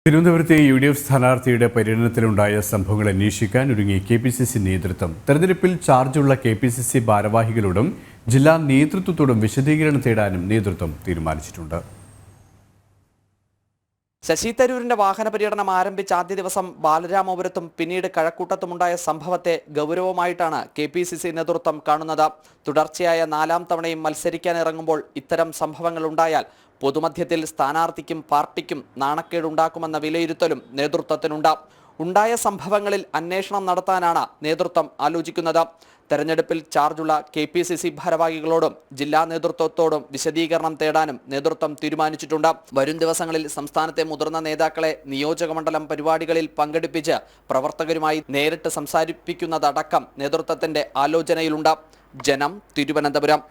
തിരുവനന്തപുരത്തെ യു.ഡി.എഫ് സ്ഥാനാർത്ഥിയുടെ പര്യടനത്തിലുണ്ടായ സംഭവങ്ങൾ അന്വേഷിക്കാൻ ഒരുങ്ങി കെ.പി.സി.സി നേതൃത്വം. തെരഞ്ഞെടുപ്പിൽ ചാർജുള്ള കെ.പി.സി.സി ഭാരവാഹികളോടും ജില്ലാ നേതൃത്വത്തോടും വിശദീകരണം തേടാനും നേതൃത്വം തീരുമാനിച്ചിട്ടുണ്ട്. ശശി തരൂരിന്റെ വാഹന പര്യടനം ആരംഭിച്ച ആദ്യ ദിവസം ബാലരാമപുരത്തും പിന്നീട് കഴക്കൂട്ടത്തുമുണ്ടായ സംഭവത്തെ ഗൗരവമായിട്ടാണ് കെ.പി.സി.സി നേതൃത്വം കാണുന്നത്. തുടർച്ചയായ 4ാം തവണയും മത്സരിക്കാനിറങ്ങുമ്പോൾ ഇത്തരം സംഭവങ്ങൾ ഉണ്ടായാൽ പൊതുമധ്യത്തിൽ സ്ഥാനാർത്ഥിക്കും പാർട്ടിക്കും നാണക്കേടുണ്ടാക്കുമെന്ന വിലയിരുത്തലും നേതൃത്വത്തിനുണ്ട്. ഉണ്ടായ സംഭവങ്ങളിൽ അന്വേഷണം നടത്താനാണ് നേതൃത്വം ആലോചിക്കുന്നത്. തെരഞ്ഞെടുപ്പിൽ ചാർജുള്ള കെ.പി.സി.സി ഭാരവാഹികളോടും ജില്ലാ നേതൃത്വത്തോടും വിശദീകരണം തേടാനും നേതൃത്വം തീരുമാനിച്ചിട്ടുണ്ട്. വരും ദിവസങ്ങളിൽ സംസ്ഥാനത്തെ മുതിർന്ന നേതാക്കളെ നിയോജകമണ്ഡലം പരിപാടികളിൽ പങ്കെടുപ്പിച്ച് പ്രവർത്തകരുമായി നേരിട്ട് സംസാരിപ്പിക്കുന്നതടക്കം നേതൃത്വത്തിന്റെ ആലോചനയിലുണ്ട്. ജനം, തിരുവനന്തപുരം.